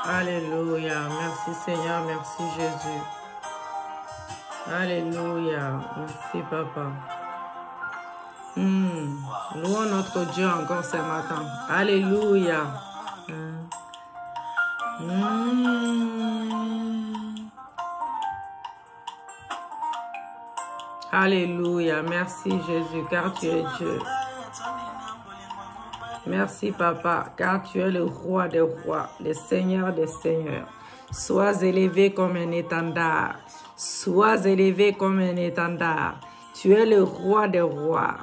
Alléluia. Merci Seigneur, merci Jésus. Alléluia. Merci Papa. Louons notre Dieu encore ce matin. Alléluia. Alléluia. Merci Jésus, car tu es Dieu. Merci Papa, car tu es le roi des rois, le Seigneur des seigneurs. Sois élevé comme un étendard. Sois élevé comme un étendard. Tu es le roi des rois.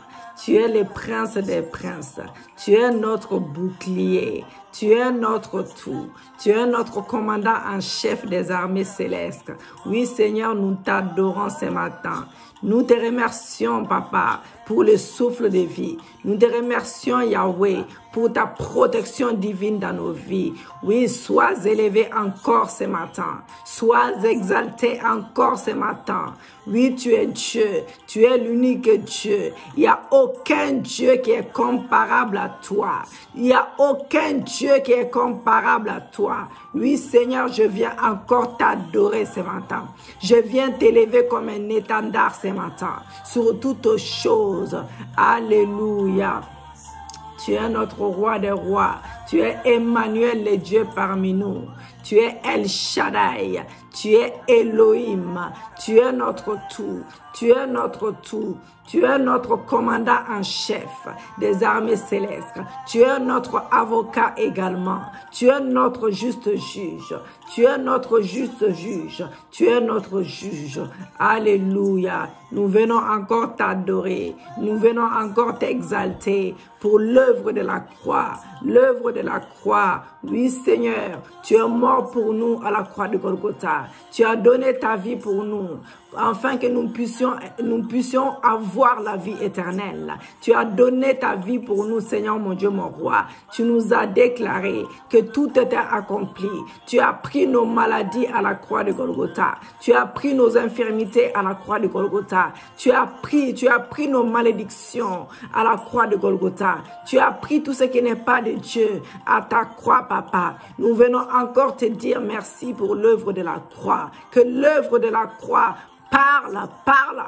Tu es le prince des princes. Tu es notre bouclier. Tu es notre tout. Tu es notre commandant en chef des armées célestes. Oui, Seigneur, nous t'adorons ce matin. Nous te remercions, Papa, pour le souffle de vie. Nous te remercions, Yahweh, pour ta protection divine dans nos vies. Oui, sois élevé encore ce matin. Sois exalté encore ce matin. Oui, tu es Dieu. Tu es l'unique Dieu. Il n'y a aucun Dieu qui est comparable à toi. Il n'y a aucun Dieu qui est comparable à toi. Oui, Seigneur, je viens encore t'adorer ce matin. Je viens t'élever comme un étendard ce matin sur toutes choses. Alléluia. Tu es notre roi des rois. Tu es Emmanuel, le Dieu parmi nous. Tu es El Shaddai. Tu es Elohim. Tu es notre tout. Tu es notre tout. Tu es notre commandant en chef des armées célestes. Tu es notre avocat également. Tu es notre juste juge. Tu es notre juste juge. Tu es notre juge. Alléluia. Nous venons encore t'adorer. Nous venons encore t'exalter pour l'œuvre de la croix. L'œuvre de la croix. Oui, Seigneur, tu es mort pour nous à la croix de Golgotha. Tu as donné ta vie pour nous, afin que nous puissions avoir la vie éternelle. Tu as donné ta vie pour nous, Seigneur mon Dieu, mon roi. Tu nous as déclaré que tout était accompli. Tu as pris nos maladies à la croix de Golgotha. Tu as pris nos infirmités à la croix de Golgotha. Tu as pris nos malédictions à la croix de Golgotha. Tu as pris tout ce qui n'est pas de Dieu à ta croix, Papa. Nous venons encore te dire merci pour l'œuvre de la croix. Que l'œuvre de la croix parle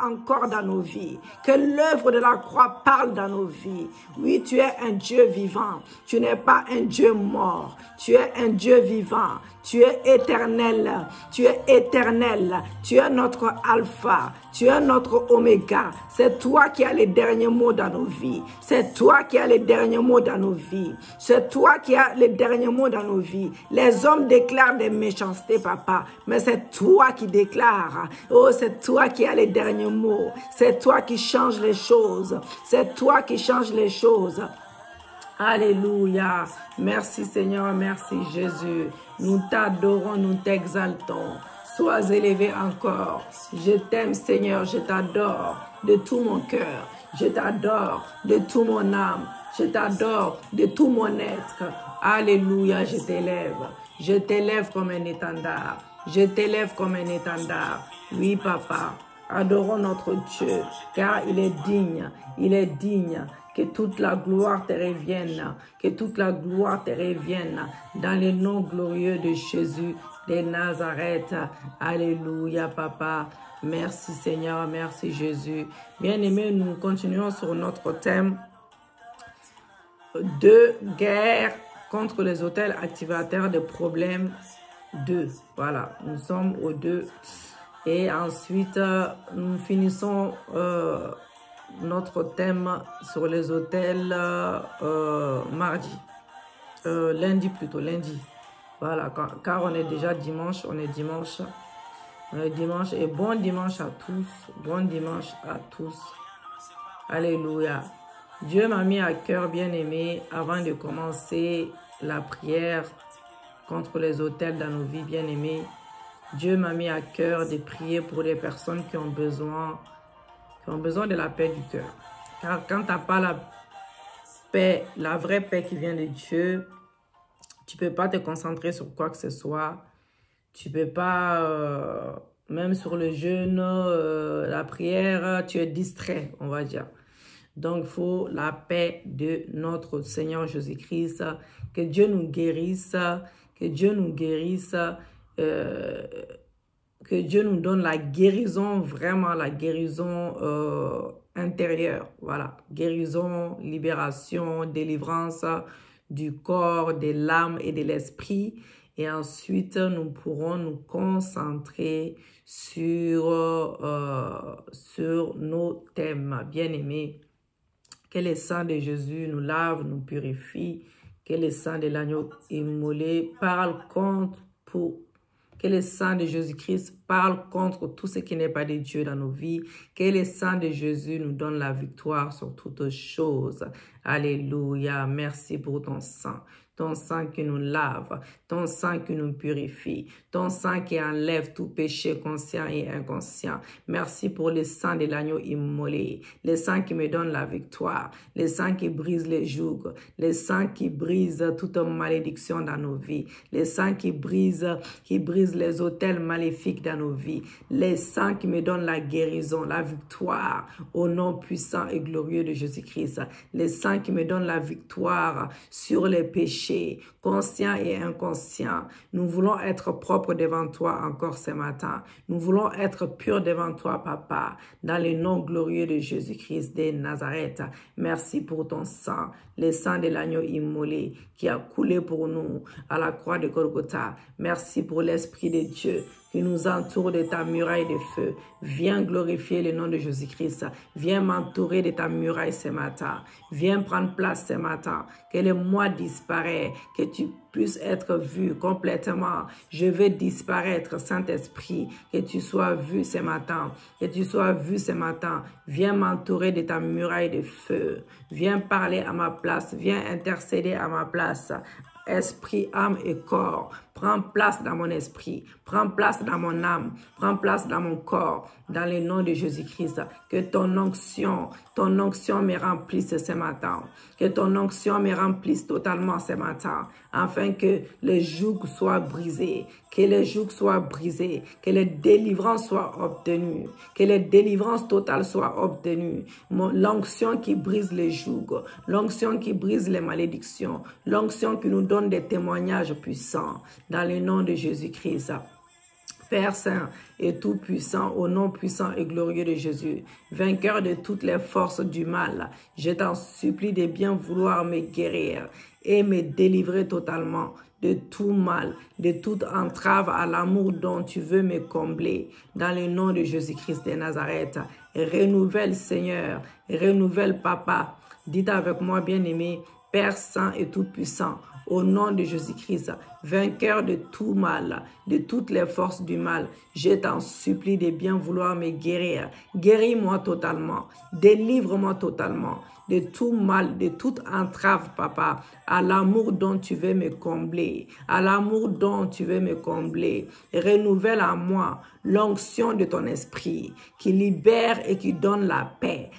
encore dans nos vies. Que l'œuvre de la croix parle dans nos vies. Oui, tu es un Dieu vivant. Tu n'es pas un Dieu mort. Tu es un Dieu vivant. Tu es éternel. Tu es éternel. Tu es notre alpha. Tu es notre oméga. C'est toi qui as les derniers mots dans nos vies. C'est toi qui as les derniers mots dans nos vies. C'est toi qui as les derniers mots dans nos vies. Les hommes déclarent des méchancetés, Papa. Mais c'est toi qui déclares. Oh, c'est toi qui as les derniers mots. C'est toi qui changes les choses. C'est toi qui changes les choses. Alléluia. Merci Seigneur, merci Jésus. Nous t'adorons, nous t'exaltons. Sois élevé encore. Je t'aime Seigneur, je t'adore de tout mon cœur. Je t'adore de tout mon âme. Je t'adore de tout mon être. Alléluia, je t'élève. Je t'élève comme un étendard. Je t'élève comme un étendard. Oui, Papa, adorons notre Dieu, car il est digne. Il est digne. Que toute la gloire te revienne. Que toute la gloire te revienne. Dans le nom glorieux de Jésus de Nazareth. Alléluia, Papa. Merci, Seigneur. Merci, Jésus. Bien-aimés, nous continuons sur notre thème de guerre contre les hôtels activateurs de problèmes 2. Voilà, nous sommes au 2. Et ensuite, nous finissons notre thème sur les hôtels mardi. Lundi plutôt, lundi. Voilà, car on est déjà dimanche, on est dimanche. Et bon dimanche à tous. Bon dimanche à tous. Alléluia. Dieu m'a mis à cœur, bien-aimé, avant de commencer la prière contre les hôtels dans nos vies, bien-aimés. Dieu m'a mis à cœur de prier pour les personnes qui ont besoin de la paix du cœur. Car quand tu n'as pas la paix, la vraie paix qui vient de Dieu, tu ne peux pas te concentrer sur quoi que ce soit. Tu ne peux pas, même sur le jeûne, la prière, tu es distrait, on va dire. Donc, il faut la paix de notre Seigneur Jésus-Christ. Que Dieu nous guérisse, que Dieu nous guérisse, que Dieu nous donne la guérison, vraiment la guérison intérieure. Voilà, guérison, libération, délivrance du corps, de l'âme et de l'esprit. Et ensuite, nous pourrons nous concentrer sur nos thèmes. Bien-aimés, que le sang de Jésus nous lave, nous purifie, que le sang de l'agneau immolé parle contre que le sang de Jésus-Christ parle contre tout ce qui n'est pas de Dieu dans nos vies. Que le sang de Jésus nous donne la victoire sur toutes choses. Alléluia. Merci pour ton sang. Ton sang qui nous lave, ton sang qui nous purifie, ton sang qui enlève tout péché conscient et inconscient. Merci pour le sang de l'agneau immolé, le sang qui me donne la victoire, le sang qui brise les jougs, le sang qui brise toute malédiction dans nos vies, le sang qui brise les autels maléfiques dans nos vies, le sang qui me donne la guérison, la victoire au nom puissant et glorieux de Jésus-Christ, le sang qui me donne la victoire sur les péchés conscients et inconscients. Nous voulons être propres devant toi encore ce matin. Nous voulons être purs devant toi, Papa, dans le nom glorieux de Jésus-Christ de Nazareth. Merci pour ton sang, le sang de l'agneau immolé qui a coulé pour nous à la croix de Golgotha. Merci pour l'Esprit de Dieu qui nous entoure de ta muraille de feu. Viens glorifier le nom de Jésus-Christ. Viens m'entourer de ta muraille ce matin. Viens prendre place ce matin. Que le moi disparaisse, que tu puisses être vu complètement. Je veux disparaître, Saint-Esprit, que tu sois vu ce matin. Que tu sois vu ce matin. Viens m'entourer de ta muraille de feu. Viens parler à ma place. Viens intercéder à ma place. Esprit, âme et corps, prends place dans mon esprit, prends place dans mon âme, prends place dans mon corps, dans le nom de Jésus-Christ. Que ton onction me remplisse ce matin. Que ton onction me remplisse totalement ce matin, afin que les jougs soient brisés, que les jougs soient brisés, que les délivrances soient obtenues, que les délivrances totales soient obtenues. L'onction qui brise les jougs, l'onction qui brise les malédictions, l'onction qui nous donne des témoignages puissants, dans le nom de Jésus-Christ. Père Saint et Tout-Puissant, au nom puissant et glorieux de Jésus, vainqueur de toutes les forces du mal, je t'en supplie de bien vouloir me guérir et me délivrer totalement de tout mal, de toute entrave à l'amour dont tu veux me combler, dans le nom de Jésus-Christ de Nazareth. Renouvelle, Seigneur, renouvelle, Papa. Dites avec moi, bien-aimé, Père Saint et Tout-Puissant, au nom de Jésus-Christ, vainqueur de tout mal, de toutes les forces du mal, je t'en supplie de bien vouloir me guérir. Guéris-moi totalement, délivre-moi totalement de tout mal, de toute entrave, Papa, à l'amour dont tu veux me combler, à l'amour dont tu veux me combler. Renouvelle en moi l'onction de ton esprit qui libère et qui donne la paix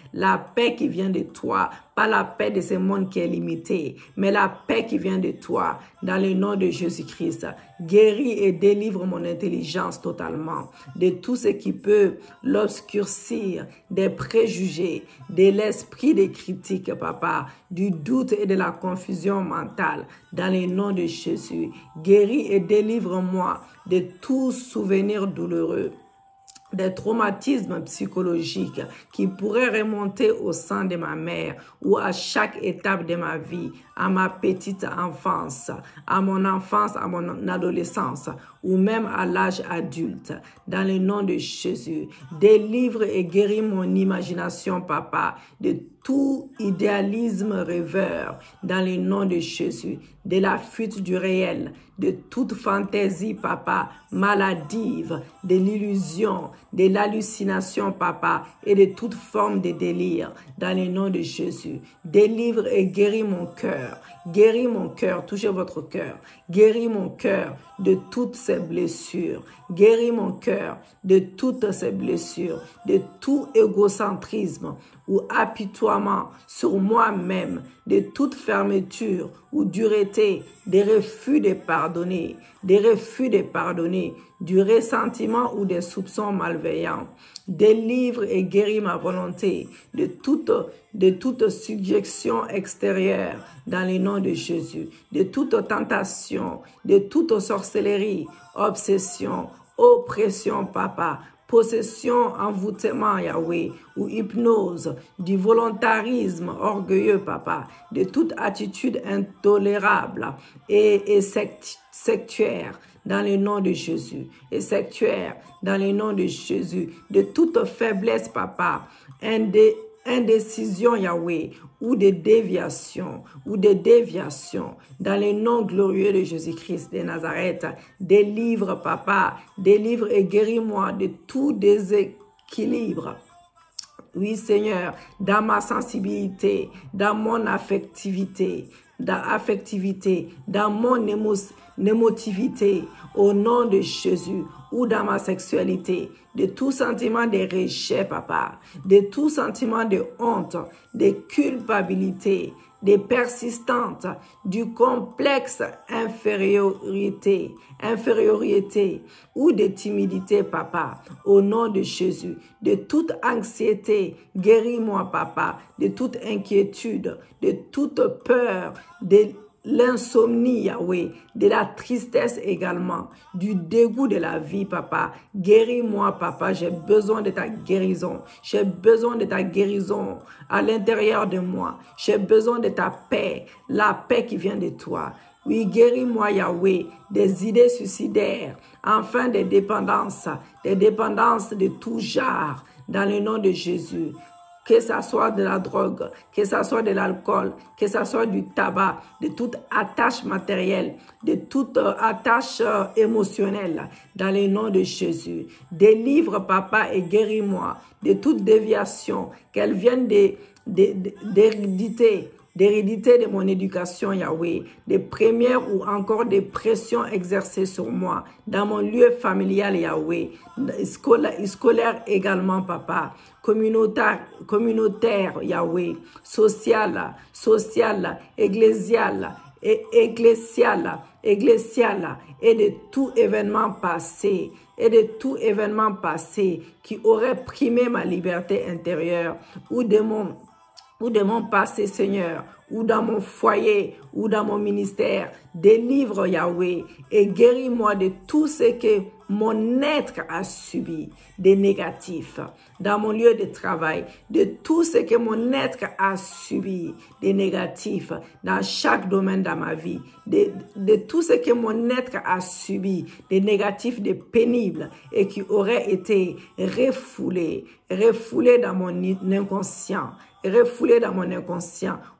qui vient de toi, pas la paix de ce monde qui est limité, mais la paix qui vient de toi, dans le nom de Jésus-Christ. Guéris et délivre mon intelligence totalement de tout ce qui peut l'obscurcir, des préjugés, de l'esprit des critiques, Papa, du doute et de la confusion mentale, dans le nom de Jésus. Guéris et délivre-moi de tout souvenir douloureux, des traumatismes psychologiques qui pourraient remonter au sein de ma mère ou à chaque étape de ma vie, à ma petite enfance, à mon adolescence ou même à l'âge adulte. Dans le nom de Jésus, délivre et guéris mon imagination, Papa, de tout idéalisme rêveur, dans le nom de Jésus, de la fuite du réel, de toute fantaisie, Papa, maladive, de l'illusion, de l'hallucination, Papa, et de toute forme de délire, dans le nom de Jésus. Délivre et guéris mon cœur. Guéris mon cœur, touchez votre cœur. Guéris mon cœur de toutes ces blessures. Guéris mon cœur de toutes ces blessures, de tout égocentrisme. ou apitoiement sur moi-même, de toute fermeture ou dureté, des refus de pardonner, du ressentiment ou des soupçons malveillants. Délivre et guéris ma volonté de toute suggestion extérieure dans le nom de Jésus, de toute tentation, de toute sorcellerie, obsession, oppression, papa, possession, envoûtement, Yahweh, ou hypnose, du volontarisme orgueilleux, papa, de toute attitude intolérable et sectaire, dans le nom de Jésus, et sectaire, dans le nom de Jésus, de toute faiblesse, papa, indécision, Yahweh, ou de déviation, dans le nom glorieux de Jésus-Christ de Nazareth. Délivre, papa, délivre et guéris-moi de tout déséquilibre. Oui, Seigneur, dans ma sensibilité, dans mon affectivité, dans mon émotivité, au nom de Jésus, ou dans ma sexualité, de tout sentiment de rejet, papa, de tout sentiment de honte, de culpabilité, de persistante, du complexe infériorité ou de timidité, papa, au nom de Jésus, de toute anxiété, guéris-moi, papa, de toute inquiétude, de toute peur, de l'insomnie, Yahweh, de la tristesse également, du dégoût de la vie, papa. Guéris-moi, papa, j'ai besoin de ta guérison. J'ai besoin de ta guérison à l'intérieur de moi. J'ai besoin de ta paix, la paix qui vient de toi. Oui, guéris-moi, Yahweh, des idées suicidaires, enfin des dépendances de tout genre, dans le nom de Jésus. Que ça soit de la drogue, que ça soit de l'alcool, que ça soit du tabac, de toute attache matérielle, de toute attache émotionnelle, dans le nom de Jésus. Délivre, papa, et guéris-moi de toute déviation, qu'elle vienne d'hérédité de mon éducation, Yahweh, des premières ou encore des pressions exercées sur moi, dans mon lieu familial, Yahweh, scolaire également, papa, communautaire, Yahweh, social, ecclésial, et de tout événement passé, qui aurait primé ma liberté intérieure ou de mon passé, Seigneur, ou dans mon foyer, ou dans mon ministère. Délivre, Yahweh, et guéris-moi de tout ce que mon être a subi, des négatifs, dans mon lieu de travail, de tout ce que mon être a subi, des négatifs, dans chaque domaine de ma vie, de tout ce que mon être a subi, des négatifs, des pénibles, et qui auraient été refoulés dans mon inconscient,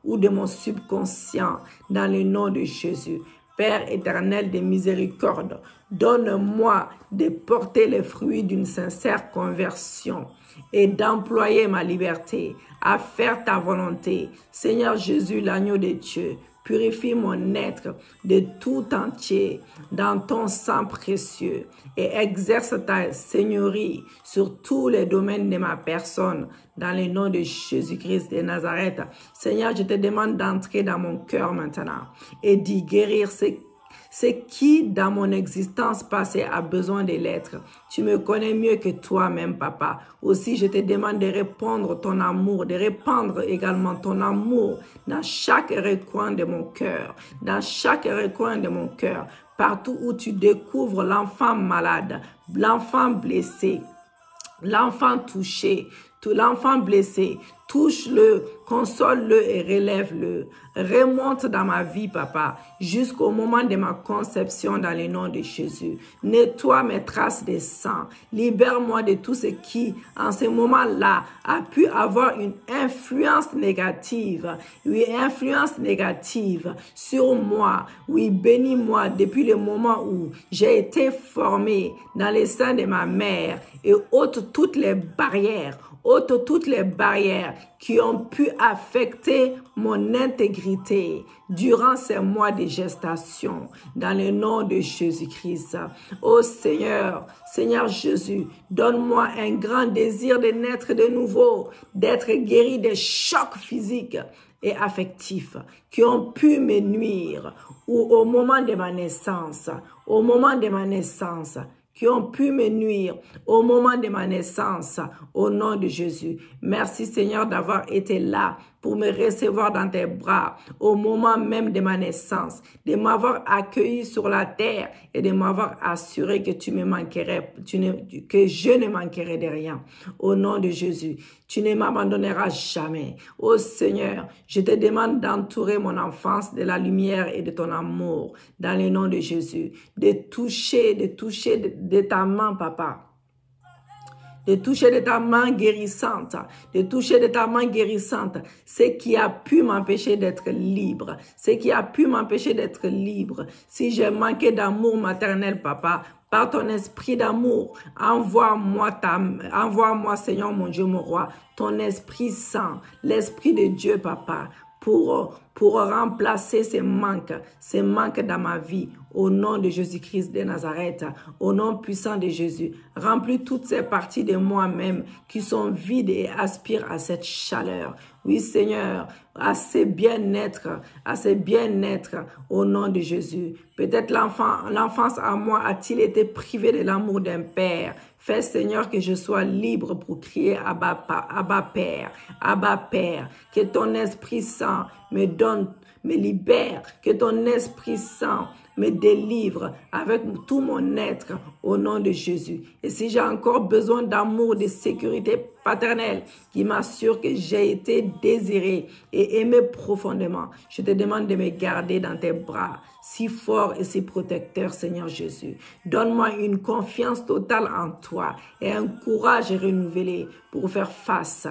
ou de mon subconscient, dans le nom de Jésus. Père éternel de miséricorde, donne-moi de porter les fruits d'une sincère conversion et d'employer ma liberté à faire ta volonté. Seigneur Jésus, l'agneau de Dieu, purifie mon être de tout entier dans ton sang précieux et exerce ta seigneurie sur tous les domaines de ma personne, dans le nom de Jésus-Christ de Nazareth. Seigneur, je te demande d'entrer dans mon cœur maintenant et d'y guérir ce qui, dans mon existence passée, a besoin de l'être. Tu me connais mieux que toi-même, papa. Aussi, je te demande de répandre ton amour, de répandre également ton amour dans chaque recoin de mon cœur, partout où tu découvres l'enfant malade, l'enfant blessé, l'enfant touché, l'enfant blessé, touche-le, console-le et relève-le. Remonte dans ma vie, papa, jusqu'au moment de ma conception dans le nom de Jésus. Nettoie mes traces de sang. Libère-moi de tout ce qui, en ce moment-là, a pu avoir une influence négative. Oui, influence négative sur moi. Oui, bénis-moi depuis le moment où j'ai été formé dans les seins de ma mère et ôte toutes les barrières ôte toutes les barrières qui ont pu affecter mon intégrité durant ces mois de gestation, dans le nom de Jésus-Christ. Ô Seigneur, Seigneur Jésus, donne-moi un grand désir de naître de nouveau, d'être guéri des chocs physiques et affectifs qui ont pu me nuire ou au moment de ma naissance, qui ont pu me nuire au moment de ma naissance, au nom de Jésus. Merci Seigneur d'avoir été là pour me recevoir dans tes bras au moment même de ma naissance, de m'avoir accueilli sur la terre et de m'avoir assuré que que je ne manquerai de rien. Au nom de Jésus, tu ne m'abandonneras jamais. Ô Seigneur, je te demande d'entourer mon enfance de la lumière et de ton amour dans le nom de Jésus, de toucher de ta main, Papa. De toucher de ta main guérissante, ce qui a pu m'empêcher d'être libre, Si j'ai manqué d'amour maternel, Papa, par ton esprit d'amour, envoie-moi, Seigneur mon Dieu, mon roi, ton Esprit Saint, l'Esprit de Dieu, Papa, pour remplacer ces manques dans ma vie, au nom de Jésus-Christ de Nazareth, au nom puissant de Jésus. Remplis toutes ces parties de moi-même qui sont vides et aspirent à cette chaleur. Oui, Seigneur, à ce bien-être, au nom de Jésus. Peut-être l'enfance à moi a-t-il été privé de l'amour d'un père. Fais, Seigneur, que je sois libre pour crier Abba Père, Abba Père. Que ton Esprit Saint me libère, que ton Esprit Saint me délivre avec tout mon être au nom de Jésus. Et si j'ai encore besoin d'amour, de sécurité paternelle qui m'assure que j'ai été désiré et aimé profondément, je te demande de me garder dans tes bras, si fort et si protecteur, Seigneur Jésus. Donne-moi une confiance totale en toi et un courage renouvelé pour faire face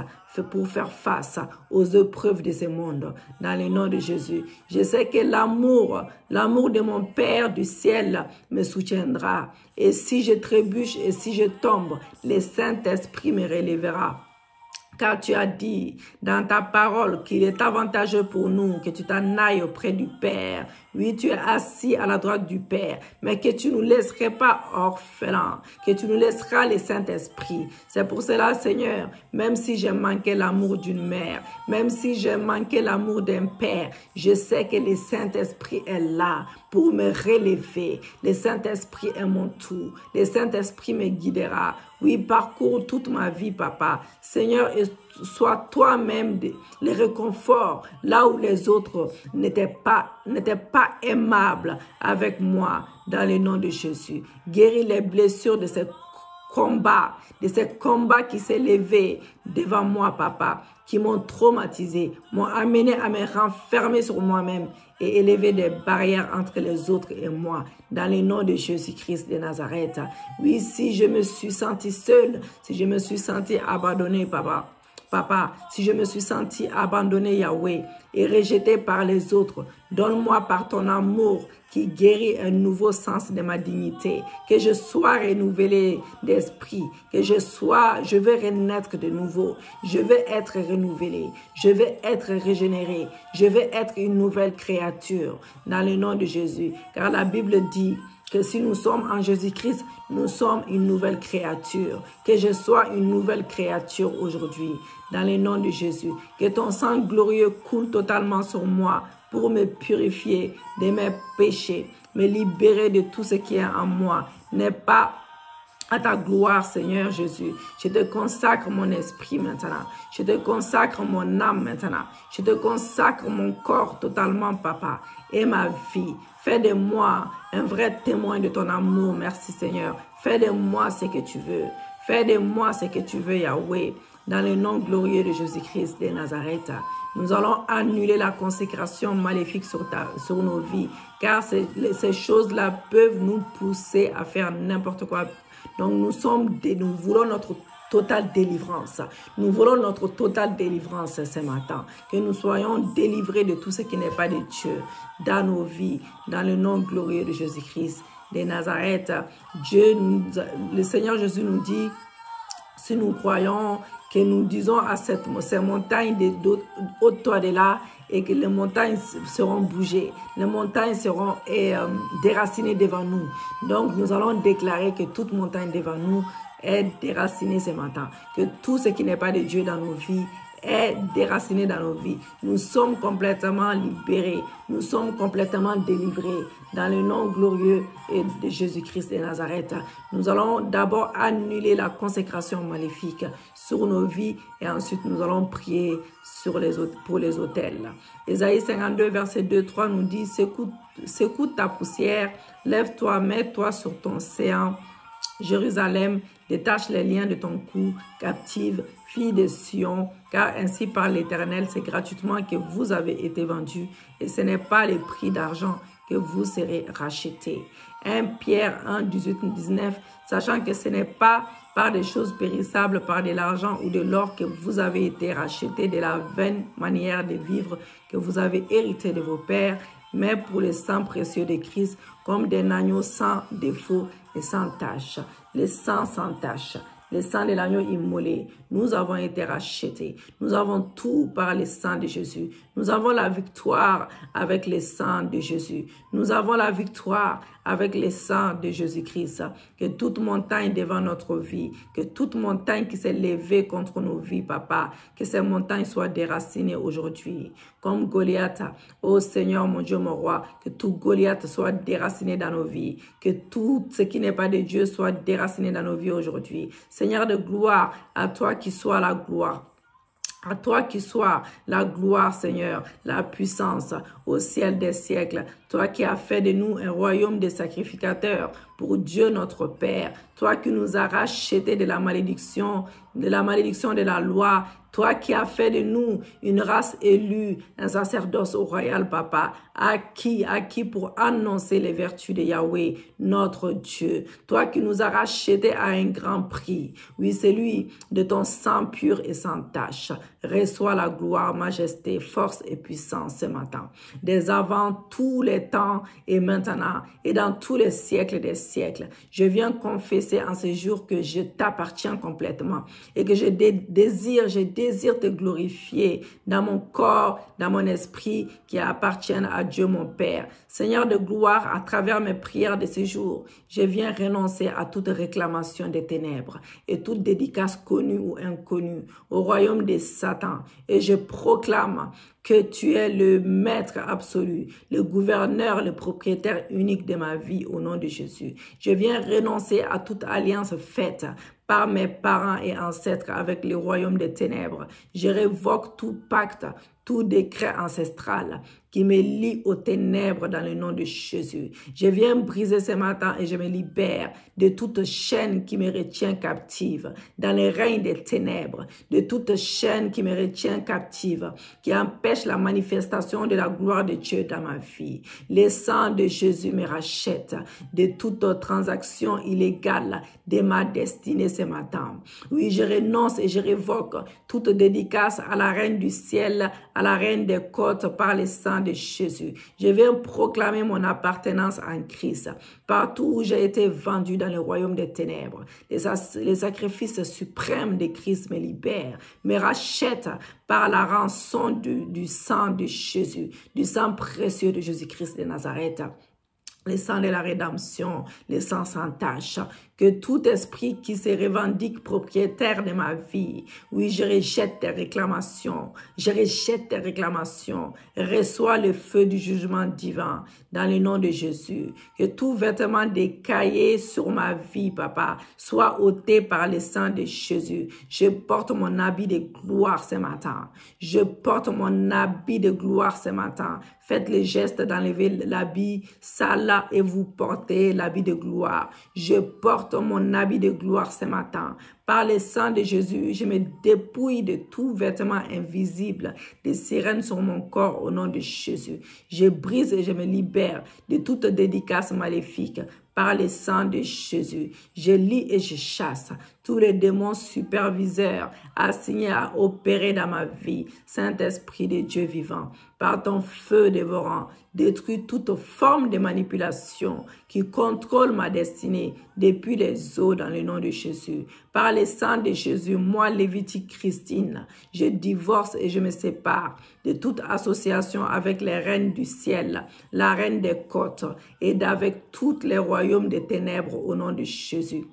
aux épreuves de ce monde, dans le nom de Jésus. Je sais que l'amour de mon Père du ciel me soutiendra. Et si je trébuche et si je tombe, le Saint-Esprit me relèvera. Car tu as dit dans ta parole qu'il est avantageux pour nous que tu t'en ailles auprès du Père. Oui, tu es assis à la droite du Père, mais que tu ne nous laisserais pas orphelins, que tu nous laisseras le Saint-Esprit. C'est pour cela, Seigneur, même si j'ai manqué l'amour d'une mère, même si j'ai manqué l'amour d'un père, je sais que le Saint-Esprit est là pour me relever. Le Saint-Esprit est mon tout. Le Saint-Esprit me guidera. Oui, parcours toute ma vie, Papa. Seigneur, sois toi-même le réconfort là où les autres n'étaient pas aimables avec moi, dans le nom de Jésus. Guéris les blessures de ces combats qui s'est levé devant moi, Papa, qui m'ont traumatisé, m'ont amené à me renfermer sur moi-même et élever des barrières entre les autres et moi, dans le nom de Jésus-Christ de Nazareth. Oui, si je me suis senti seule, si je me suis senti abandonnée, Papa, si je me suis senti abandonné, Yahweh, et rejeté par les autres, donne-moi par ton amour qui guérit un nouveau sens de ma dignité, que je sois renouvelé d'esprit, je veux renaître de nouveau, je veux être renouvelé, je veux être régénéré, je veux être une nouvelle créature, dans le nom de Jésus, car la Bible dit que si nous sommes en Jésus-Christ, nous sommes une nouvelle créature. Que je sois une nouvelle créature aujourd'hui, dans le nom de Jésus. Que ton sang glorieux coule totalement sur moi pour me purifier de mes péchés, me libérer de tout ce qui est en moi. N'est pas à ta gloire, Seigneur Jésus. Je te consacre mon esprit maintenant. Je te consacre mon âme maintenant. Je te consacre mon corps totalement, Papa, et ma vie. Fais de moi un vrai témoin de ton amour. Merci, Seigneur. Fais de moi ce que tu veux. Fais de moi ce que tu veux, Yahweh. Dans le nom glorieux de Jésus-Christ de Nazareth, nous allons annuler la consécration maléfique sur nos vies. Car ces choses-là peuvent nous pousser à faire n'importe quoi. Donc nous voulons notre totale délivrance. Nous voulons notre totale délivrance ce matin. Que nous soyons délivrés de tout ce qui n'est pas de Dieu dans nos vies, dans le nom glorieux de Jésus-Christ de Nazareth. Le Seigneur Jésus nous dit, si nous croyons que nous disons à ces montagnes ôte-toi de là, et que les montagnes seront bougées, les montagnes seront déracinées devant nous. Donc nous allons déclarer que toute montagne devant nous est déracinée ce matin, que tout ce qui n'est pas de Dieu dans nos vies est déraciné dans nos vies. Nous sommes complètement libérés, nous sommes complètement délivrés dans le nom glorieux de Jésus-Christ de Nazareth. Nous allons d'abord annuler la consécration maléfique sur nos vies et ensuite nous allons prier pour les autels. Ésaïe 52, verset 2-3 nous dit: secoue ta poussière, lève-toi, mets-toi sur ton séant. Jérusalem, détache les liens de ton cou, captive, fille de Sion, car ainsi parle l'Éternel, c'est gratuitement que vous avez été vendus, et ce n'est pas le prix d'argent que vous serez rachetés. 1 Pierre 1, 18-19, sachant que ce n'est pas par des choses périssables, par de l'argent ou de l'or que vous avez été rachetés de la vaine manière de vivre que vous avez hérité de vos pères, mais pour le sang précieux de Christ, comme d'un agneau sans défaut et sans tache. Le sang sans tache, le sang de l'agneau immolé. Nous avons été rachetés. Nous avons tout par le sang de Jésus. Nous avons la victoire avec le sang de Jésus. Nous avons la victoire avec le sang de Jésus-Christ. Que toute montagne devant notre vie, que toute montagne qui s'est levée contre nos vies, Papa, que ces montagnes soient déracinées aujourd'hui. Comme Goliath, ô Seigneur, mon Dieu, mon roi, que tout Goliath soit déraciné dans nos vies. Que tout ce qui n'est pas de Dieu soit déraciné dans nos vies aujourd'hui. Seigneur de gloire, à toi qui soit la gloire. À toi qui soit la gloire, Seigneur, la puissance au ciel des siècles. Toi qui as fait de nous un royaume de sacrificateurs pour Dieu notre Père. Toi qui nous as rachetés de la malédiction de la loi. Toi qui as fait de nous une race élue, un sacerdoce au royal, Papa, acquis pour annoncer les vertus de Yahweh, notre Dieu. Toi qui nous as rachetés à un grand prix. Oui, c'est lui de ton sang pur et sans tache. Reçois la gloire, majesté, force et puissance ce matin. Dès avant tous les temps et maintenant et dans tous les siècles des siècles. Je viens confesser en ce jour que je t'appartiens complètement et que je désire te glorifier dans mon corps, dans mon esprit qui appartiennent à Dieu mon Père. Seigneur de gloire, à travers mes prières de ce jour, je viens renoncer à toute réclamation des ténèbres et toute dédicace connue ou inconnue au royaume de Satan. Et je proclame que tu es le maître absolu, le gouverneur, le propriétaire unique de ma vie au nom de Jésus. Je viens renoncer à toute alliance faite par mes parents et ancêtres avec le royaume des ténèbres. Je révoque tout pacte, tout décret ancestral qui me lie aux ténèbres dans le nom de Jésus. Je viens briser ce matin et je me libère de toute chaîne qui me retient captive dans les règnes des ténèbres, de toute chaîne qui me retient captive, qui empêche la manifestation de la gloire de Dieu dans ma vie. Le sang de Jésus me rachète de toute transaction illégale de ma destinée ce matin. Oui, je renonce et je révoque toute dédicace à la reine du ciel, à la reine des côtes par le sang de Jésus. Je viens proclamer mon appartenance en Christ. Partout où j'ai été vendu dans le royaume des ténèbres, les sacrifices suprêmes de Christ me libèrent, me rachètent par la rançon du sang de Jésus, du sang précieux de Jésus-Christ de Nazareth. Le sang de la rédemption, le sang sans tache, que tout esprit qui se revendique propriétaire de ma vie, oui, je rejette tes réclamations, reçois le feu du jugement divin dans le nom de Jésus, que tout vêtement décaillé sur ma vie, Papa, soit ôté par le sang de Jésus. Je porte mon habit de gloire ce matin, Faites le geste d'enlever l'habit sale et vous portez l'habit de gloire. Je porte mon habit de gloire ce matin. Par le sang de Jésus, je me dépouille de tout vêtement invisible, des sirènes sur mon corps au nom de Jésus. Je brise et je me libère de toute dédicace maléfique. Par le sang de Jésus, je lis et je chasse tous les démons superviseurs assignés à opérer dans ma vie. Saint-Esprit de Dieu vivant, par ton feu dévorant, détruis toute forme de manipulation qui contrôle ma destinée depuis les eaux dans le nom de Jésus. Par Par le sang de Jésus, moi, Lévitique Christine, je divorce et je me sépare de toute association avec les reines du ciel, la reine des côtes, et d'avec tous les royaumes des ténèbres au nom de Jésus.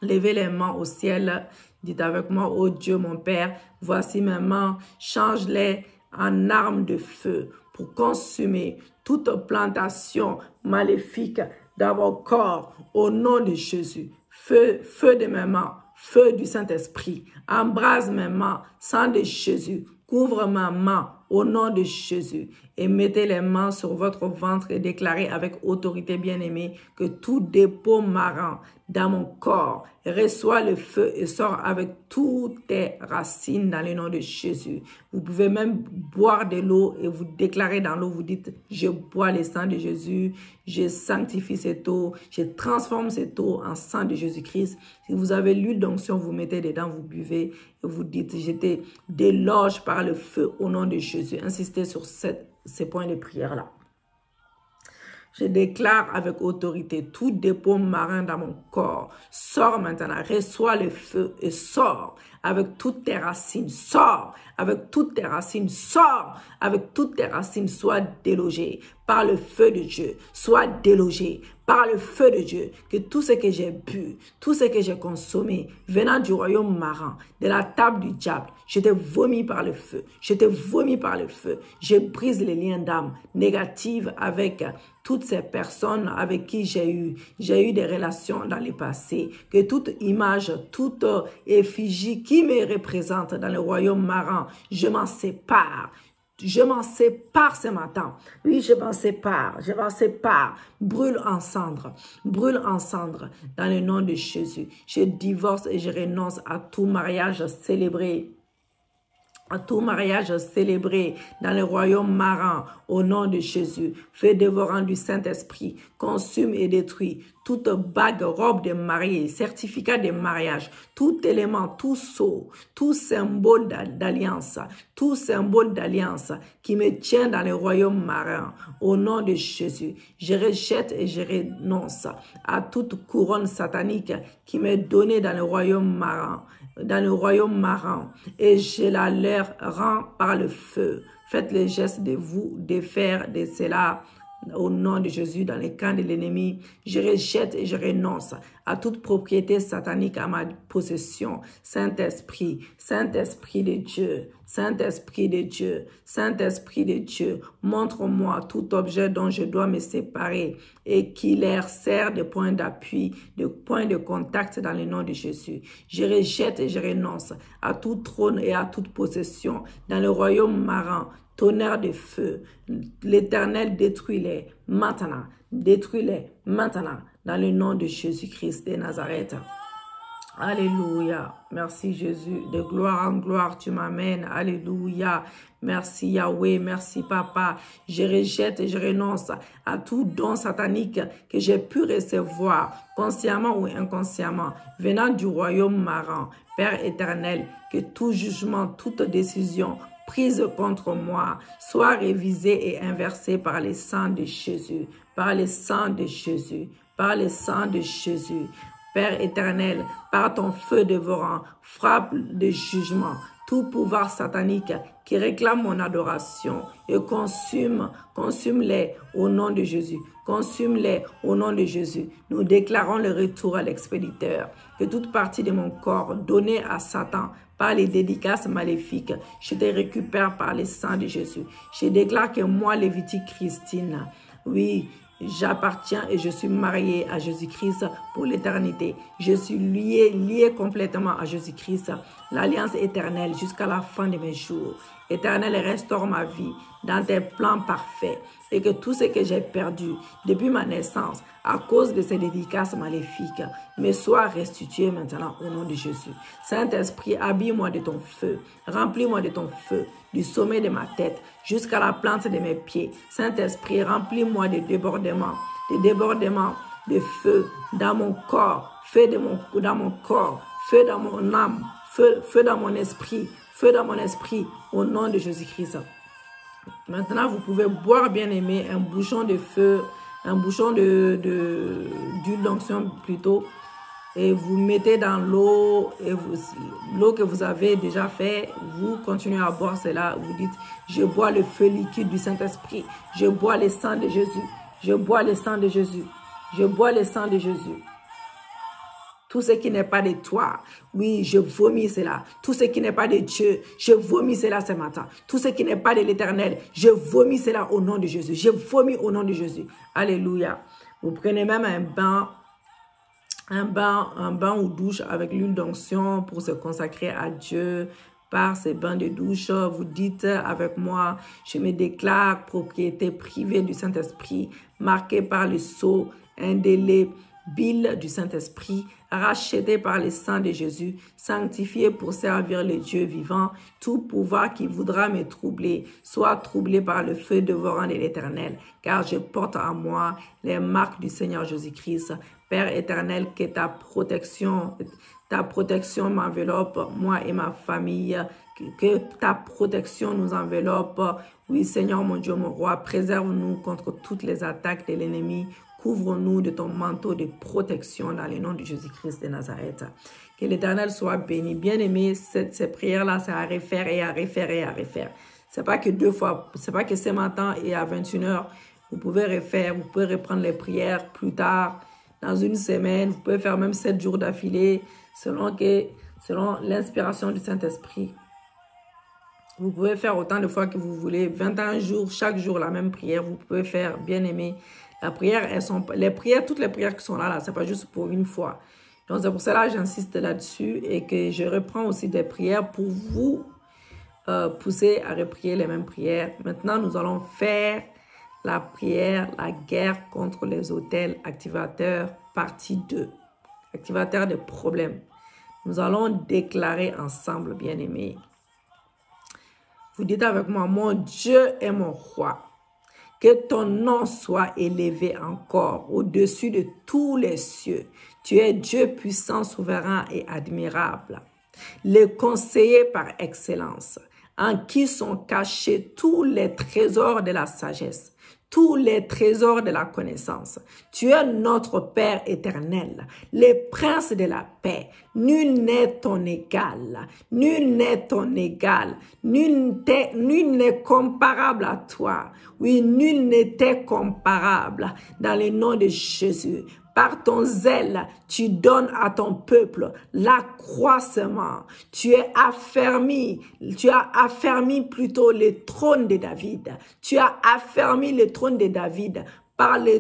Levez les mains au ciel, dites avec moi, ô Dieu mon Père, voici mes mains, change-les en armes de feu pour consumer toute plantation maléfique dans mon corps au nom de Jésus. Feu, feu de mes mains, feu du Saint-Esprit, embrase mes mains, sang de Jésus, couvre ma main au nom de Jésus et mettez les mains sur votre ventre et déclarez avec autorité bien-aimée que tout dépôt marin dans mon corps reçoit le feu et sort avec toutes tes racines dans le nom de Jésus. Vous pouvez même boire de l'eau et vous déclarez dans l'eau, vous dites, je bois le sang de Jésus, je sanctifie cette eau, je transforme cette eau en sang de Jésus-Christ. Si vous avez l'huile d'onction, vous mettez dedans, vous buvez et vous dites, je te déloge par le feu au nom de Jésus. Insistez sur ces points de prière-là. Je déclare avec autorité, tout dépôt marin dans mon corps, sors maintenant, reçois le feu et sors avec toutes tes racines, sors avec toutes tes racines, sors avec toutes tes racines, sois délogé par le feu de Dieu, sois délogé par le feu de Dieu, que tout ce que j'ai bu, tout ce que j'ai consommé, venant du royaume marin, de la table du diable, je te vomis par le feu, je te vomis par le feu, je brise les liens d'âme négatives avec toutes ces personnes avec qui j'ai eu des relations dans le passé, que toute image, toute effigie qui me représente dans le royaume marin, je m'en sépare. Je m'en sépare ce matin. Oui, je m'en sépare. Je m'en sépare. Brûle en cendres. Brûle en cendres dans le nom de Jésus. Je divorce et je renonce à tout mariage célébré. À tout mariage célébré dans le royaume marin au nom de Jésus. Feu dévorant du Saint-Esprit, consume et détruit toute bague, robe de mariée, certificat de mariage, tout élément, tout sceau, tout symbole d'alliance, tout symbole d'alliance qui me tient dans le royaume marin au nom de Jésus. Je rejette et je renonce à toute couronne satanique qui m'est donnée dans le royaume marin. Et je la leur rends par le feu. Faites le geste de vous défaire de cela au nom de Jésus dans les camps de l'ennemi. Je rejette et je renonce à toute propriété satanique à ma possession. Saint-Esprit, Saint-Esprit de Dieu, Saint-Esprit de Dieu, Saint-Esprit de Dieu, montre-moi tout objet dont je dois me séparer et qui leur sert de point d'appui, de point de contact dans le nom de Jésus. Je rejette et je renonce à tout trône et à toute possession dans le royaume marin. Tonnerre de feu, l'Éternel détruis-les maintenant, détruis-les maintenant, dans le nom de Jésus-Christ de Nazareth. Alléluia. Merci Jésus. De gloire en gloire, tu m'amènes. Alléluia. Merci Yahweh. Merci Papa. Je rejette et je renonce à tout don satanique que j'ai pu recevoir, consciemment ou inconsciemment, venant du royaume marin. Père éternel, que tout jugement, toute décision prise contre moi, soit révisée et inversée par le sang de Jésus, par le sang de Jésus, par le sang de Jésus. Père éternel, par ton feu dévorant, frappe de jugement tout pouvoir satanique qui réclame mon adoration et consume-les au nom de Jésus. Consume-les au nom de Jésus. Nous déclarons le retour à l'expéditeur. Que toute partie de mon corps donnée à Satan par les dédicaces maléfiques, je te récupère par le sang de Jésus. Je déclare que moi, Lévitique Christine, oui, j'appartiens et je suis mariée à Jésus-Christ pour l'éternité. Je suis liée complètement à Jésus-Christ, l'alliance éternelle jusqu'à la fin de mes jours. Éternel, restaure ma vie dans tes plans parfaits et que tout ce que j'ai perdu depuis ma naissance à cause de ces dédicaces maléfiques me soit restitué maintenant au nom de Jésus. Saint-Esprit, habille-moi de ton feu, remplis-moi de ton feu du sommet de ma tête jusqu'à la plante de mes pieds. Saint-Esprit, remplis-moi de débordements de feu dans mon corps, feu dans mon corps, feu dans mon âme, feu dans mon esprit, feu dans mon esprit, au nom de Jésus-Christ. Maintenant, vous pouvez boire, bien aimé, un bouchon de feu, un bouchon d'huile d'onction plutôt. et vous mettez dans l'eau, et l'eau que vous avez déjà fait, vous continuez à boire cela. Vous dites, je bois le feu liquide du Saint-Esprit. Je bois le sang de Jésus. Je bois le sang de Jésus. Je bois le sang de Jésus. Tout ce qui n'est pas de toi, oui, je vomis cela. Tout ce qui n'est pas de Dieu, je vomis cela ce matin. Tout ce qui n'est pas de l'Éternel, je vomis cela au nom de Jésus. Je vomis au nom de Jésus. Alléluia. Vous prenez même un bain ou douche avec l'huile d'onction pour se consacrer à Dieu. Par ces bains de douche, vous dites avec moi, je me déclare propriété privée du Saint-Esprit, marquée par le sceau indélébile du Saint-Esprit, racheté par le sang de Jésus, sanctifié pour servir le Dieu vivant. Tout pouvoir qui voudra me troubler, soit troublé par le feu dévorant de l'Éternel, car je porte en moi les marques du Seigneur Jésus-Christ. Père éternel, que ta protection m'enveloppe, moi et ma famille, que ta protection nous enveloppe. Oui, Seigneur, mon Dieu, mon roi, préserve-nous contre toutes les attaques de l'ennemi. Couvre-nous de ton manteau de protection dans le nom de Jésus-Christ de Nazareth. Que l'Éternel soit béni. Bien-aimé, ces prières-là, c'est à refaire et à refaire et à refaire. C'est pas que 2 fois, c'est pas que ce matin et à 21h, vous pouvez refaire, vous pouvez reprendre les prières plus tard, dans une semaine, vous pouvez faire même 7 jours d'affilée, selon l'inspiration du Saint-Esprit. Vous pouvez faire autant de fois que vous voulez, 21 jours, chaque jour la même prière, vous pouvez faire, bien-aimé. La prière, toutes les prières qui sont là, c'est pas juste pour une fois. Donc c'est pour cela que j'insiste là-dessus et que je reprends aussi des prières pour vous pousser à reprier les mêmes prières. Maintenant, nous allons faire la prière, la guerre contre les autels activateurs, partie 2. Activateurs de problèmes. Nous allons déclarer ensemble, bien-aimés. Vous dites avec moi, mon Dieu est mon roi. Que ton nom soit élevé encore au-dessus de tous les cieux. Tu es Dieu puissant, souverain et admirable. Le conseiller par excellence, en qui sont cachés tous les trésors de la sagesse, tous les trésors de la connaissance. Tu es notre Père éternel, le prince de la paix. Nul n'est ton égal, nul n'est ton égal, nul n'est comparable à toi. Oui, nul n'était comparable dans le nom de Jésus. Par ton zèle, tu donnes à ton peuple l'accroissement. Tu as affermi plutôt le trône de David. Tu as affermi le trône de David par les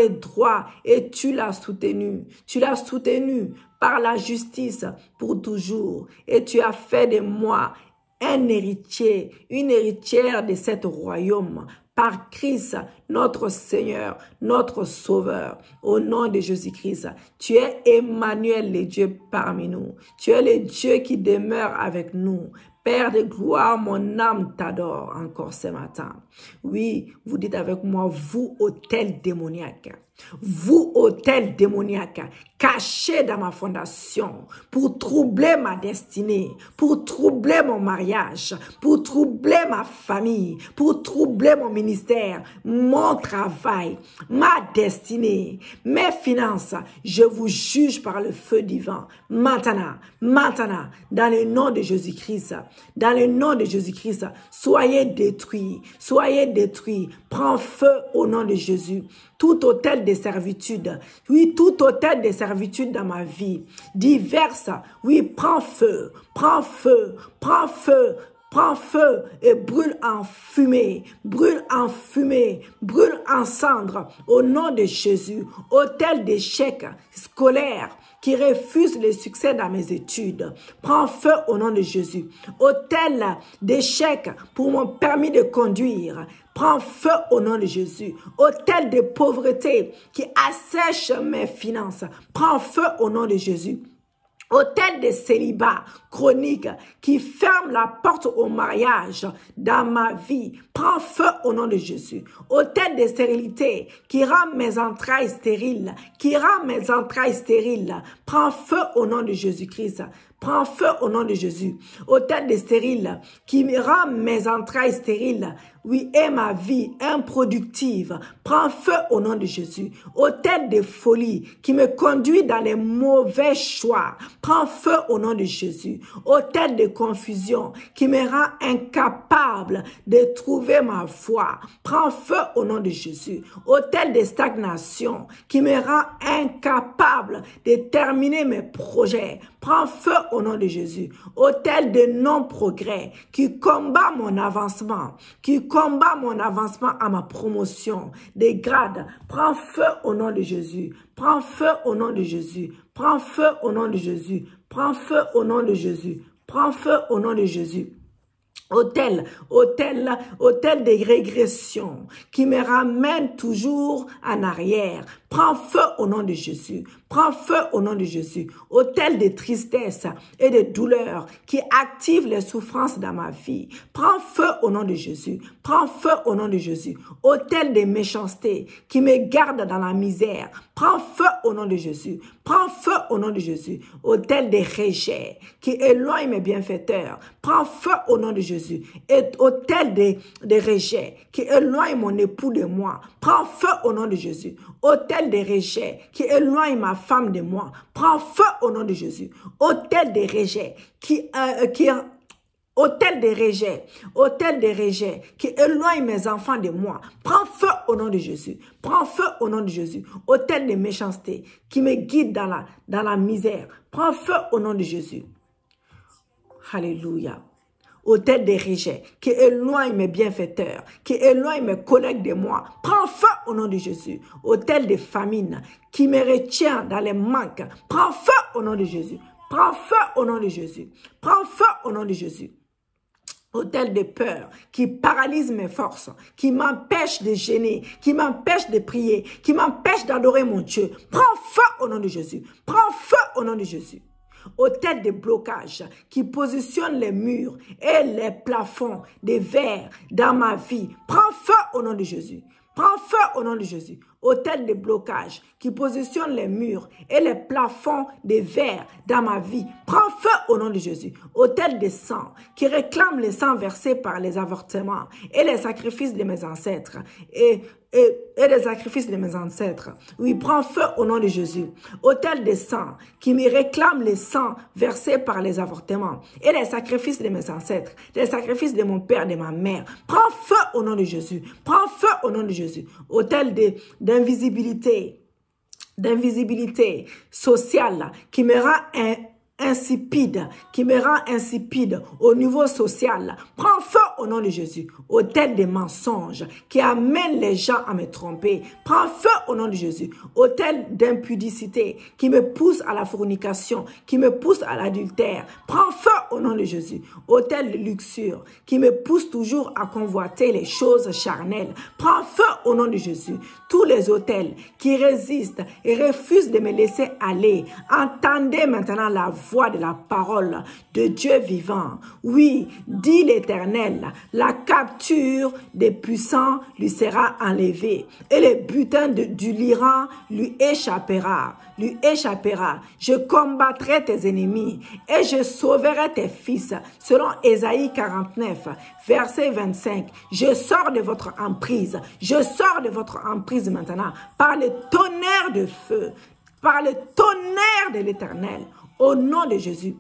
droits et tu l'as soutenu. Tu l'as soutenu par la justice pour toujours et tu as fait de moi un héritier, une héritière de cet royaume. Par Christ, notre Seigneur, notre Sauveur, au nom de Jésus-Christ. Tu es Emmanuel, le Dieu parmi nous. Tu es le Dieu qui demeure avec nous. Père de gloire, mon âme t'adore encore ce matin. Oui, vous dites avec moi, vous, autel démoniaque. Vous, autel démoniaque, caché dans ma fondation, pour troubler ma destinée, pour troubler mon mariage, pour troubler ma famille, pour troubler mon ministère, mon travail, ma destinée, mes finances, je vous juge par le feu divin. Maintenant, dans le nom de Jésus-Christ, soyez détruits, prends feu au nom de Jésus. Tout autel de servitude, oui, tout autel de servitude dans ma vie, diverses, oui, prends feu et brûle en fumée, brûle en cendres au nom de Jésus. Autel d'échec scolaire qui refuse le succès dans mes études, prends feu au nom de Jésus. Autel d'échec pour mon permis de conduire, prends feu au nom de Jésus. Autel de pauvreté qui assèche mes finances, prends feu au nom de Jésus. Autel de célibat chronique qui ferme la porte au mariage dans ma vie, prends feu au nom de Jésus. Autel de stérilité qui rend mes entrailles stériles, prends feu au nom de Jésus-Christ. prends feu au nom de Jésus. Autel de stérile qui me rend mes entrailles stériles, oui, et ma vie improductive, prends feu au nom de Jésus. Autel de folie qui me conduit dans les mauvais choix, prends feu au nom de Jésus. Autel de confusion qui me rend incapable de trouver ma voie, prends feu au nom de Jésus. Autel de stagnation qui me rend incapable de terminer mes projets, prends feu au nom de Jésus. Autel de non-progrès qui combat mon avancement, qui combat mon avancement à ma promotion, des grades, prends feu au nom de Jésus. Prends feu au nom de Jésus. Prends feu au nom de Jésus. Prends feu au nom de Jésus. Prends feu au nom de Jésus. Autel de régression qui me ramène toujours en arrière. Prends feu au nom de Jésus. Prends feu au nom de Jésus. Autel de tristesse et de douleur qui active les souffrances dans ma vie. Prends feu au nom de Jésus. Prends feu au nom de Jésus. Autel de méchanceté qui me garde dans la misère. Prends feu au nom de Jésus. Prends feu au nom de Jésus. Autel de rejet qui éloigne mes bienfaiteurs. Prends feu au nom de Jésus. Et autel de rejet qui éloigne mon époux de moi. Prends feu au nom de Jésus. Autel de rejet qui éloigne ma femme de moi. Prends feu au nom de Jésus. Autel de rejet autel de rejet qui éloigne mes enfants de moi. Prends feu au nom de Jésus. Prends feu au nom de Jésus. Autel de méchanceté qui me guide dans la misère. Prends feu au nom de Jésus. Alléluia. Autel de rejet qui éloigne mes bienfaiteurs, qui éloigne mes collègues de moi. Prends feu au nom de Jésus. Autel de famine qui me retient dans les manques. Prends feu au nom de Jésus. Prends feu au nom de Jésus. Prends feu au nom de Jésus. Autel de peur qui paralyse mes forces, qui m'empêche de gêner, qui m'empêche de prier, qui m'empêche d'adorer mon Dieu. Prends feu au nom de Jésus. Prends feu au nom de Jésus. Autel de blocage qui positionne les murs et les plafonds de verre dans ma vie. Prends feu au nom de Jésus. Prends feu au nom de Jésus. Autel de blocage qui positionne les murs et les plafonds de verre dans ma vie. Prends feu au nom de Jésus. Autel de sang qui réclame le sang versé par les avortements et les sacrifices de mes ancêtres. Et les sacrifices de mes ancêtres. Oui, prends feu au nom de Jésus. Autel de sang qui me réclame le sang versé par les avortements et les sacrifices de mes ancêtres, les sacrifices de mon père, de ma mère. Prends feu au nom de Jésus. Prends feu au nom de Jésus. Autel d'invisibilité sociale qui me rend insipide au niveau social. Prends feu au nom de Jésus. Autel des mensonges qui amène les gens à me tromper. Prends feu au nom de Jésus. Autel d'impudicité qui me pousse à la fornication, qui me pousse à l'adultère. Prends feu au nom de Jésus. Autel de luxure qui me pousse toujours à convoiter les choses charnelles. Prends feu au nom de Jésus. Tous les autels qui résistent et refusent de me laisser aller. Entendez maintenant la voix de la parole de Dieu vivant. Oui, dit l'Éternel, la capture des puissants lui sera enlevée et le butin du lyran lui échappera. Je combattrai tes ennemis et je sauverai tes fils. Selon Ésaïe 49, verset 25. Je sors de votre emprise. Je sors de votre emprise maintenant par le tonnerre de feu, par le tonnerre de l'Éternel. Au nom de Jésus.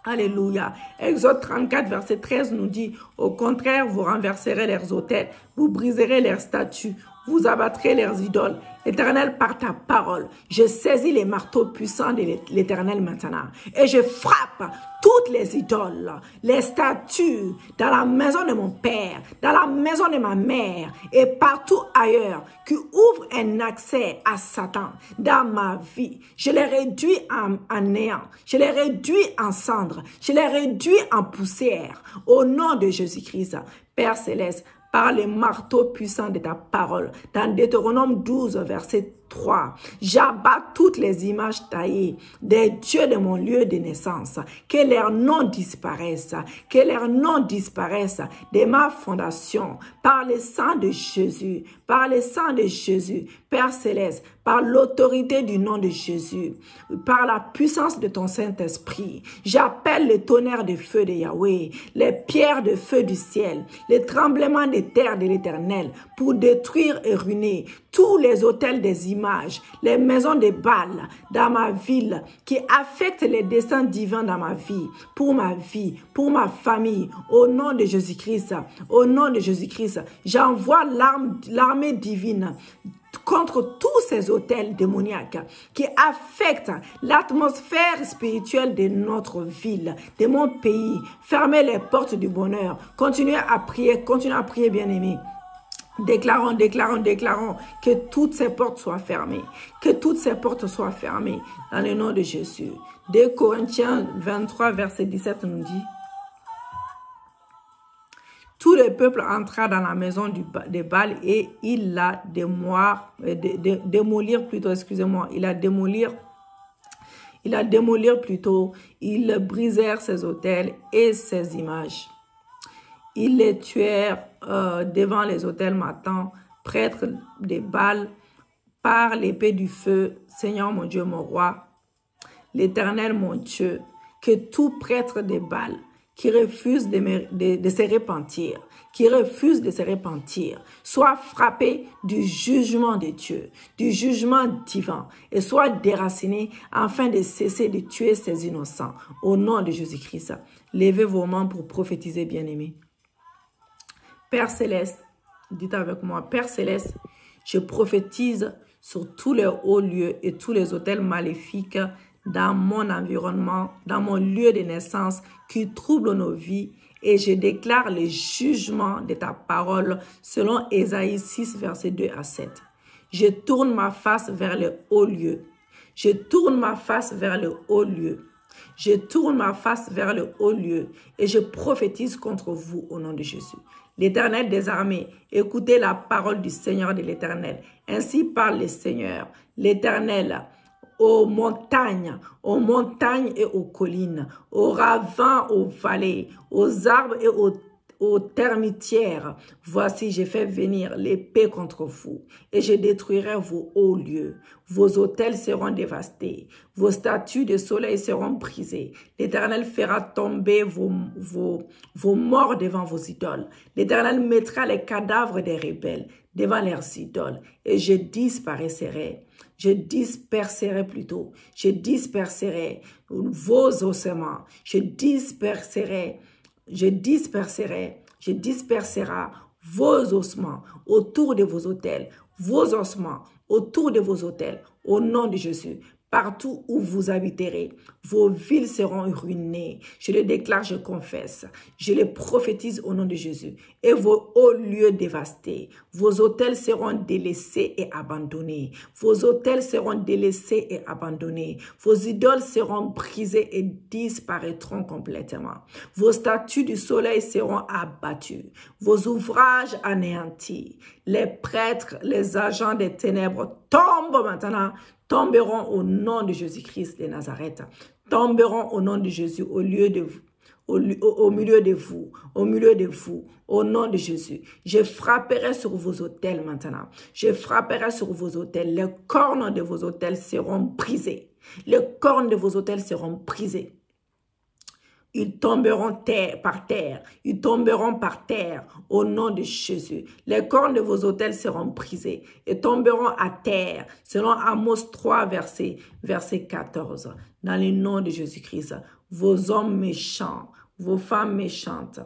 Alléluia. Exode 34, verset 13 nous dit, au contraire, vous renverserez leurs autels, vous briserez leurs statues, vous abattrez leurs idoles. L'Éternel, par ta parole, je saisis les marteaux puissants de l'Éternel maintenant et je frappe toutes les idoles, les statues dans la maison de mon père, dans la maison de ma mère et partout ailleurs qui ouvrent un accès à Satan dans ma vie. Je les réduis en néant, je les réduis en cendres, je les réduis en poussière au nom de Jésus-Christ. Père Céleste, par les marteaux puissants de ta parole. Dans Deutéronome 12, verset 3, j'abats toutes les images taillées des dieux de mon lieu de naissance. Que leurs noms disparaissent, que leurs noms disparaissent de ma fondation, par le sang de Jésus, par le sang de Jésus, Père Céleste, par l'autorité du nom de Jésus, par la puissance de ton Saint-Esprit. J'appelle le tonnerre de feu de Yahweh, les pierres de feu du ciel, les tremblements de terre de l'Éternel, pour détruire et ruiner tous les autels des images, les maisons de Baal dans ma ville, qui affectent les desseins divins dans ma vie, pour ma famille, au nom de Jésus-Christ, au nom de Jésus-Christ. J'envoie l'armée divine contre tous ces autels démoniaques qui affectent l'atmosphère spirituelle de notre ville, de mon pays. Fermez les portes du bonheur. Continuez à prier, bien-aimés. Déclarons que toutes ces portes soient fermées. Que toutes ces portes soient fermées dans le nom de Jésus. 2 Corinthiens 23, verset 17 nous dit: tout le peuple entra dans la maison de Baal et il la démolir plutôt, excusez-moi, ils brisèrent ses autels et ses images. Ils les tuèrent devant les autels matants, prêtres de Baal, par l'épée du feu. Seigneur mon Dieu, mon roi, l'Éternel mon Dieu, que tout prêtre de Baal qui refuse de se repentir, soit frappé du jugement de Dieu, du jugement divin, et soit déraciné afin de cesser de tuer ses innocents. Au nom de Jésus-Christ, levez vos mains pour prophétiser, bien-aimés. Père Céleste, dites avec moi: Père Céleste, je prophétise sur tous les hauts lieux et tous les autels maléfiques dans mon environnement, dans mon lieu de naissance qui trouble nos vies, et je déclare le jugement de ta parole selon Ésaïe 6, verset 2 à 7. Je tourne ma face vers le haut lieu. Je tourne ma face vers le haut lieu. Je tourne ma face vers le haut lieu et je prophétise contre vous au nom de Jésus. L'Éternel des armées, écoutez la parole du Seigneur de l'Éternel. Ainsi parle le Seigneur, l'Éternel, aux montagnes et aux collines, aux ravins, aux vallées, aux arbres et aux termitières. Voici, je fais venir l'épée contre vous et je détruirai vos hauts lieux. Vos autels seront dévastés, vos statues de soleil seront brisées. L'Éternel fera tomber vos morts devant vos idoles. L'Éternel mettra les cadavres des rebelles devant leurs idoles et je disperserai vos ossements, je disperserai vos ossements autour de vos autels, vos ossements autour de vos autels, au nom de Jésus. Partout où vous habiterez, vos villes seront ruinées. Je le déclare, je confesse. Je le prophétise au nom de Jésus. Et vos hauts lieux dévastés. Vos autels seront délaissés et abandonnés. Vos autels seront délaissés et abandonnés. Vos idoles seront brisées et disparaîtront complètement. Vos statues du soleil seront abattues. Vos ouvrages anéantis. Les prêtres, les agents des ténèbres tombent maintenant. Tomberont au nom de Jésus-Christ de Nazareth. Tomberont au nom de Jésus au milieu de vous, au nom de Jésus. Je frapperai sur vos autels maintenant. Je frapperai sur vos autels. Les cornes de vos autels seront brisées. Les cornes de vos autels seront brisées. Ils tomberont par terre. Ils tomberont par terre au nom de Jésus. Les cornes de vos autels seront brisées et tomberont à terre selon Amos 3, verset 14. Dans le nom de Jésus-Christ, vos hommes méchants, vos femmes méchantes.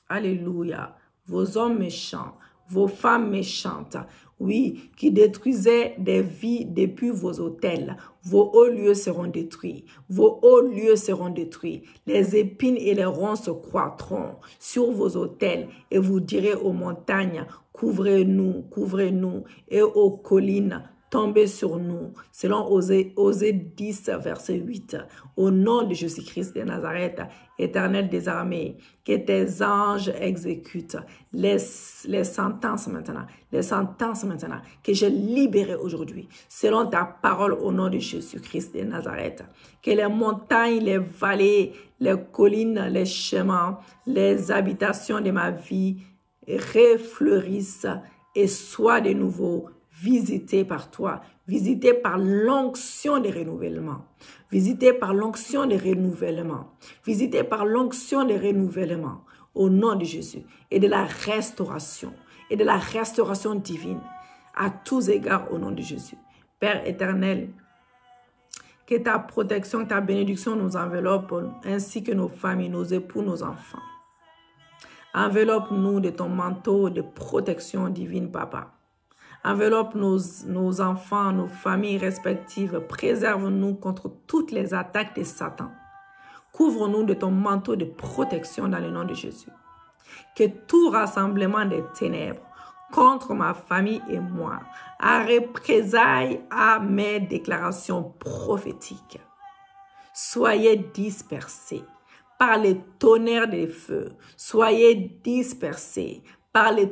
Alléluia. Vos hommes méchants, vos femmes méchantes. Oui, qui détruisaient des vies depuis vos autels. Vos hauts lieux seront détruits. Vos hauts lieux seront détruits. Les épines et les ronces croîtront sur vos autels et vous direz aux montagnes, couvrez-nous, couvrez-nous, et aux collines, tomber sur nous, selon Osée 10, verset 8. Au nom de Jésus-Christ de Nazareth, Éternel des armées, que tes anges exécutent les sentences maintenant, que j'ai libérées aujourd'hui, selon ta parole au nom de Jésus-Christ de Nazareth. Que les montagnes, les vallées, les collines, les chemins, les habitations de ma vie refleurissent et soient de nouveau visité par toi, visité par l'onction de renouvellement, visité par l'onction de renouvellement, visité par l'onction de renouvellement au nom de Jésus et de la restauration divine à tous égards au nom de Jésus. Père éternel, que ta protection, ta bénédiction nous enveloppe ainsi que nos familles, nos époux, nos enfants. Enveloppe-nous de ton manteau de protection divine, Papa. Enveloppe nos enfants, nos familles respectives. Préserve-nous contre toutes les attaques de Satan. Couvre-nous de ton manteau de protection dans le nom de Jésus. Que tout rassemblement des ténèbres contre ma famille et moi a représailles à mes déclarations prophétiques. Soyez dispersés par les tonnerres des feux. Soyez dispersés par les